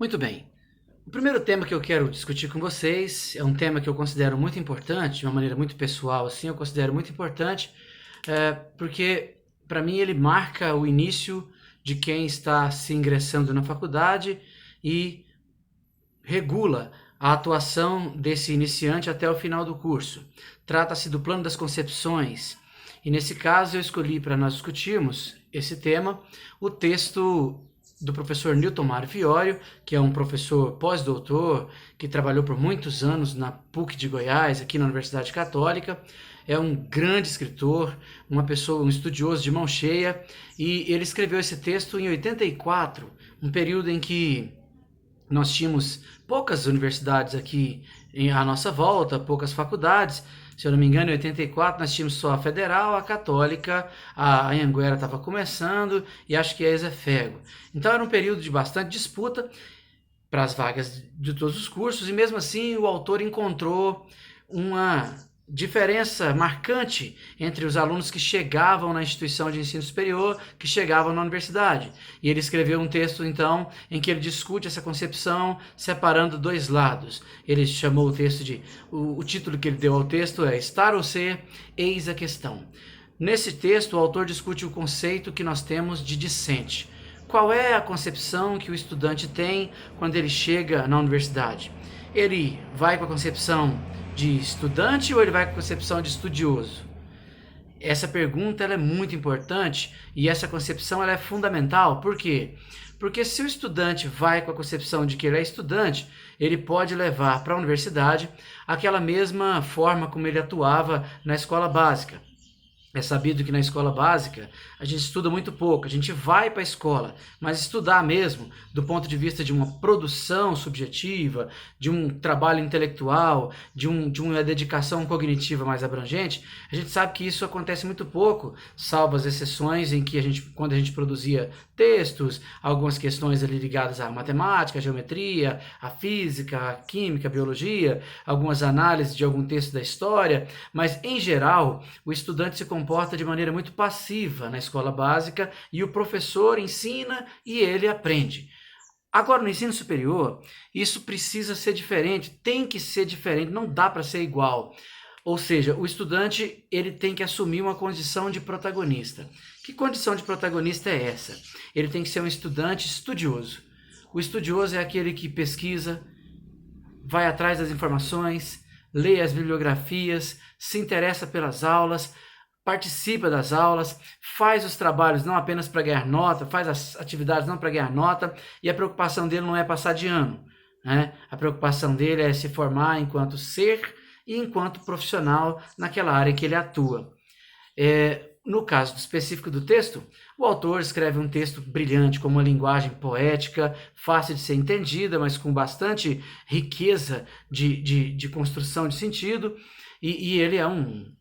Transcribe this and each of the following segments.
Muito bem. O primeiro tema que eu quero discutir com vocês é um tema que eu considero muito importante, de uma maneira muito pessoal, assim, eu considero muito importante, porque para mim ele marca o início de quem está se ingressando na faculdade e regula a atuação desse iniciante até o final do curso. Trata-se do plano das concepções. E nesse caso eu escolhi para nós discutirmos esse tema o texto do professor Newton Mário Fiorio, que é um professor pós-doutor, que trabalhou por muitos anos na PUC de Goiás, aqui na Universidade Católica. É um grande escritor, uma pessoa, um estudioso de mão cheia, e ele escreveu esse texto em 84, um período em que nós tínhamos poucas universidades aqui à nossa volta, poucas faculdades. Se eu não me engano, em 84 nós tínhamos só a Federal, a Católica, a Anhanguera estava começando e acho que a Exefego. Então era um período de bastante disputa para as vagas de todos os cursos e mesmo assim o autor encontrou uma diferença marcante entre os alunos que chegavam na instituição de ensino superior, que chegavam na universidade. E ele escreveu um texto, então, em que ele discute essa concepção separando dois lados. Ele chamou o texto de... O título que ele deu ao texto é Estar ou Ser, Eis a Questão. Nesse texto, o autor discute o conceito que nós temos de discente. Qual é a concepção que o estudante tem quando ele chega na universidade? Ele vai com a concepção de estudante ou ele vai com a concepção de estudioso? Essa pergunta ela é muito importante e essa concepção ela é fundamental. Por quê? Porque se o estudante vai com a concepção de que ele é estudante, ele pode levar para a universidade aquela mesma forma como ele atuava na escola básica. É sabido que na escola básica a gente estuda muito pouco, a gente vai para a escola, mas estudar mesmo, do ponto de vista de uma produção subjetiva, de um trabalho intelectual, de uma dedicação cognitiva mais abrangente, a gente sabe que isso acontece muito pouco, salvo as exceções em que quando a gente produzia textos, algumas questões ali ligadas à matemática, à geometria, à física, à química, à biologia, algumas análises de algum texto da história, mas em geral o estudante se comporta de maneira muito passiva na escola básica e o professor ensina e ele aprende. Agora, no ensino superior, isso precisa ser diferente, tem que ser diferente, não dá para ser igual. Ou seja, o estudante ele tem que assumir uma condição de protagonista. Que condição de protagonista é essa? Ele tem que ser um estudante estudioso. O estudioso é aquele que pesquisa, vai atrás das informações, lê as bibliografias, se interessa pelas aulas, participa das aulas, faz os trabalhos não apenas para ganhar nota, faz as atividades não para ganhar nota, e a preocupação dele não é passar de ano, né? A preocupação dele é se formar enquanto ser e enquanto profissional naquela área em que ele atua. No caso específico do texto, o autor escreve um texto brilhante, com uma linguagem poética, fácil de ser entendida, mas com bastante riqueza de construção de sentido, e ele é um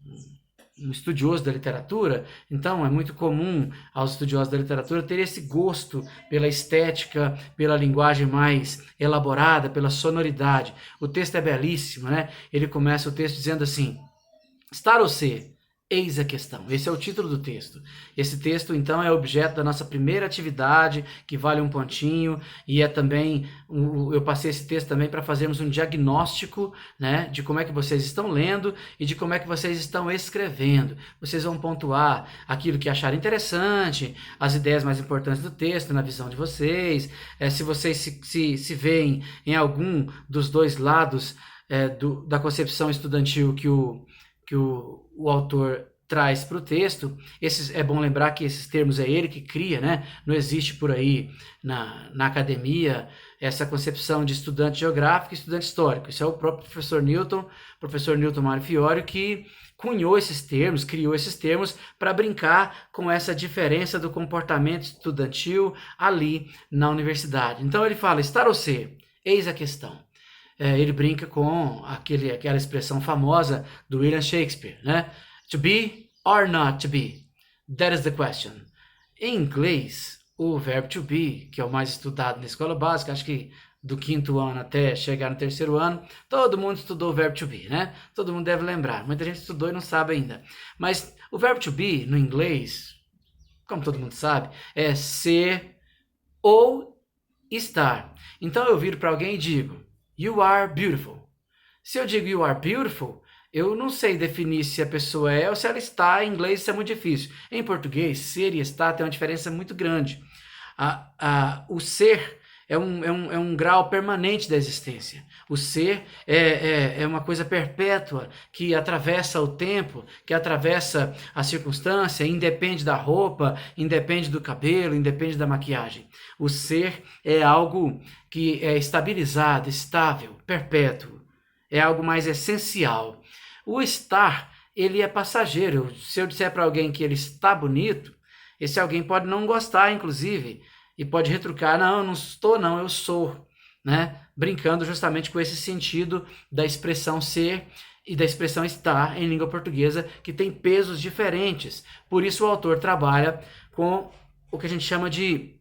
estudioso da literatura, então é muito comum aos estudiosos da literatura ter esse gosto pela estética, pela linguagem mais elaborada, pela sonoridade. O texto é belíssimo, né? Ele começa o texto dizendo assim: Estar ou ser? Eis a questão. Esse é o título do texto. Esse texto, então, é objeto da nossa primeira atividade, que vale um pontinho, e é também, eu passei esse texto também para fazermos um diagnóstico, né, de como é que vocês estão lendo e de como é que vocês estão escrevendo. Vocês vão pontuar aquilo que acharem interessante, as ideias mais importantes do texto, na visão de vocês, se vocês se veem em algum dos dois lados da concepção estudantil que o autor traz para o texto. É bom lembrar que esses termos é ele que cria, né? Não existe por aí na academia essa concepção de estudante geográfico e estudante histórico. Isso é o próprio professor Newton Mário Fiorio, que cunhou esses termos, criou esses termos para brincar com essa diferença do comportamento estudantil ali na universidade. Então ele fala, estar ou ser? Eis a questão. Ele brinca com aquela expressão famosa do William Shakespeare, né? To be or not to be? That is the question. Em inglês, o verbo to be, que é o mais estudado na escola básica, acho que do 5º ano até chegar no 3º ano, todo mundo estudou o verbo to be, né? Todo mundo deve lembrar. Muita gente estudou e não sabe ainda. Mas o verbo to be, no inglês, como todo mundo sabe, é ser ou estar. Então eu viro para alguém e digo, you are beautiful. Se eu digo you are beautiful, eu não sei definir se a pessoa é ou se ela está. Em inglês isso é muito difícil. Em português, ser e estar tem uma diferença muito grande. O ser é um grau permanente da existência. O ser é uma coisa perpétua que atravessa o tempo, que atravessa a circunstância, independe da roupa, independe do cabelo, independe da maquiagem. O ser é algo que é estabilizado, estável, perpétuo. É algo mais essencial. O estar, ele é passageiro. Se eu disser para alguém que ele está bonito, esse alguém pode não gostar, inclusive, e pode retrucar, não, eu não estou não, eu sou, né? Brincando justamente com esse sentido da expressão ser e da expressão estar em língua portuguesa, que tem pesos diferentes. Por isso o autor trabalha com o que a gente chama de...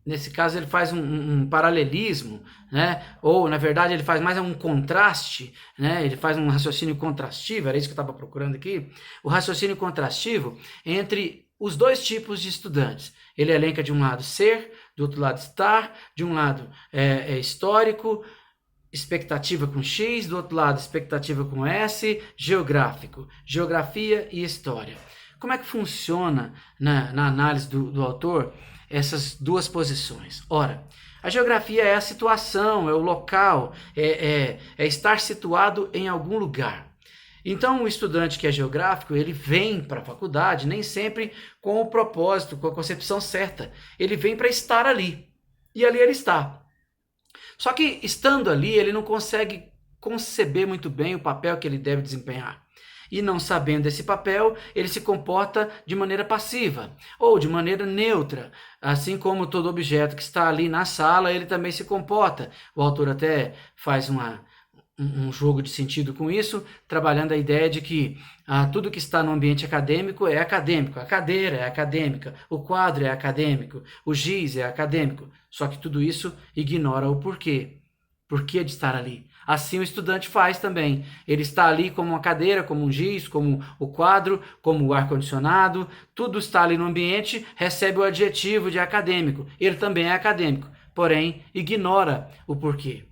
nesse caso ele faz um paralelismo, né? Ou na verdade ele faz mais um contraste, né? Ele faz um raciocínio contrastivo, era isso que eu estava procurando aqui, o raciocínio contrastivo entre os dois tipos de estudantes. Ele elenca de um lado ser, do outro lado estar, de um lado histórico, expectativa com X, do outro lado expectativa com S, geográfico, geografia e história. Como é que funciona na análise do autor essas duas posições? Ora, a geografia é a situação, é o local, é estar situado em algum lugar. Então, o estudante que é geográfico, ele vem para a faculdade nem sempre com o propósito, com a concepção certa. Ele vem para estar ali. E ali ele está. Só que, estando ali, ele não consegue conceber muito bem o papel que ele deve desempenhar. E não sabendo desse papel, ele se comporta de maneira passiva ou de maneira neutra. Assim como todo objeto que está ali na sala, ele também se comporta. O autor até faz um jogo de sentido com isso, trabalhando a ideia de que tudo que está no ambiente acadêmico é acadêmico. A cadeira é acadêmica, o quadro é acadêmico, o giz é acadêmico. Só que tudo isso ignora o porquê. Porquê de estar ali? Assim o estudante faz também. Ele está ali como uma cadeira, como um giz, como o quadro, como o ar-condicionado. Tudo está ali no ambiente, recebe o adjetivo de acadêmico. Ele também é acadêmico, porém ignora o porquê.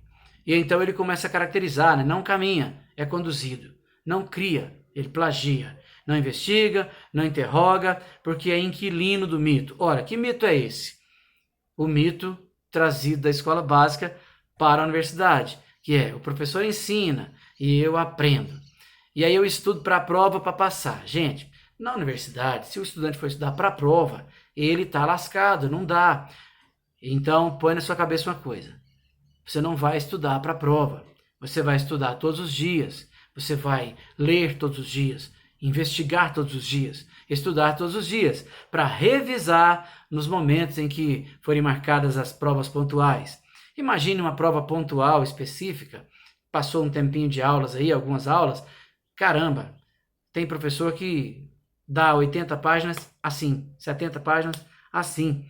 E então ele começa a caracterizar, né? Não caminha, é conduzido. Não cria, ele plagia. Não investiga, não interroga, porque é inquilino do mito. Ora, que mito é esse? O mito trazido da escola básica para a universidade, que é o professor ensina e eu aprendo. E aí eu estudo para a prova para passar. Gente, na universidade, se o estudante for estudar para a prova, ele está lascado, não dá. Então, põe na sua cabeça uma coisa. Você não vai estudar para a prova. Você vai estudar todos os dias. Você vai ler todos os dias, investigar todos os dias, estudar todos os dias, para revisar nos momentos em que forem marcadas as provas pontuais. Imagine uma prova pontual específica, passou um tempinho de aulas aí, algumas aulas, caramba, tem professor que dá 80 páginas assim, 70 páginas assim.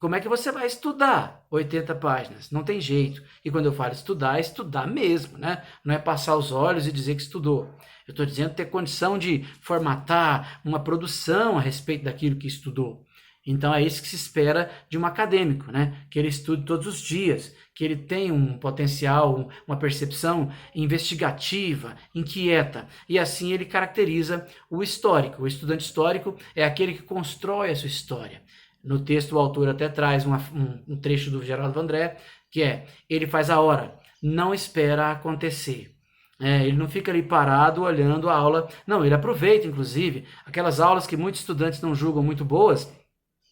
Como é que você vai estudar 80 páginas? Não tem jeito. E quando eu falo estudar, é estudar mesmo, né? Não é passar os olhos e dizer que estudou. Eu estou dizendo ter condição de formatar uma produção a respeito daquilo que estudou. Então é isso que se espera de um acadêmico, né? Que ele estude todos os dias, que ele tenha um potencial, uma percepção investigativa, inquieta. E assim ele caracteriza o histórico. O estudante histórico é aquele que constrói a sua história. No texto o autor até traz um trecho do Geraldo Vandré, que é, ele faz a hora, não espera acontecer. Ele não fica ali parado olhando a aula, não, ele aproveita inclusive aquelas aulas que muitos estudantes não julgam muito boas.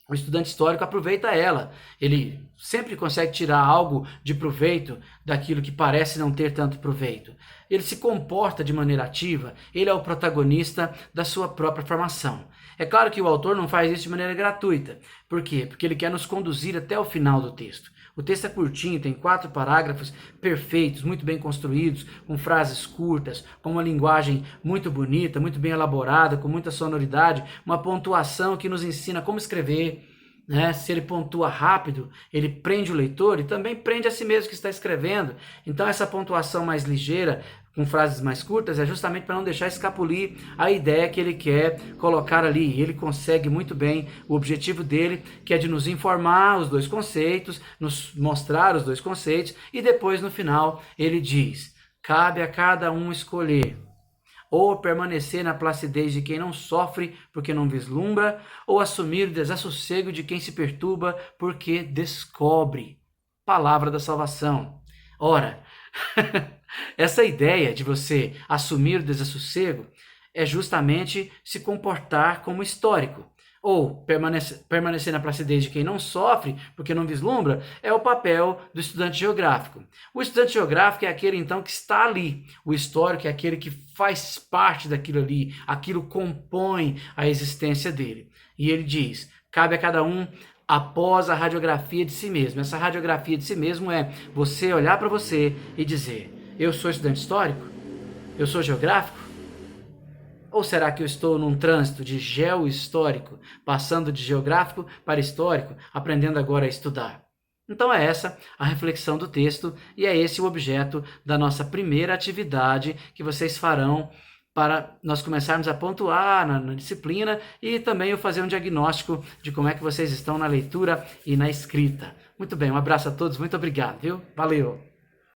O estudante histórico aproveita ela, ele sempre consegue tirar algo de proveito daquilo que parece não ter tanto proveito. Ele se comporta de maneira ativa, ele é o protagonista da sua própria formação. É claro que o autor não faz isso de maneira gratuita. Por quê? Porque ele quer nos conduzir até o final do texto. O texto é curtinho, tem 4 parágrafos perfeitos, muito bem construídos, com frases curtas, com uma linguagem muito bonita, muito bem elaborada, com muita sonoridade, uma pontuação que nos ensina como escrever, né? Se ele pontua rápido, ele prende o leitor e também prende a si mesmo que está escrevendo. Então essa pontuação mais ligeira, com frases mais curtas, é justamente para não deixar escapulir a ideia que ele quer colocar ali. Ele consegue muito bem o objetivo dele, que é de nos informar os dois conceitos, nos mostrar os dois conceitos, e depois no final ele diz: cabe a cada um escolher ou permanecer na placidez de quem não sofre porque não vislumbra, ou assumir o desassossego de quem se perturba porque descobre. Palavra da salvação. Ora, essa ideia de você assumir o desassossego é justamente se comportar como histórico. Ou permanecer na placidez de quem não sofre, porque não vislumbra, é o papel do estudante geográfico. O estudante geográfico é aquele, então, que está ali. O histórico é aquele que faz parte daquilo ali, aquilo compõe a existência dele. E ele diz, cabe a cada um após a radiografia de si mesmo. Essa radiografia de si mesmo é você olhar para você e dizer, eu sou estudante histórico? Eu sou geográfico? Ou será que eu estou num trânsito de geohistórico, passando de geográfico para histórico, aprendendo agora a estudar? Então é essa a reflexão do texto e é esse o objeto da nossa primeira atividade que vocês farão para nós começarmos a pontuar na disciplina e também eu fazer um diagnóstico de como é que vocês estão na leitura e na escrita. Muito bem, um abraço a todos, muito obrigado, viu? Valeu!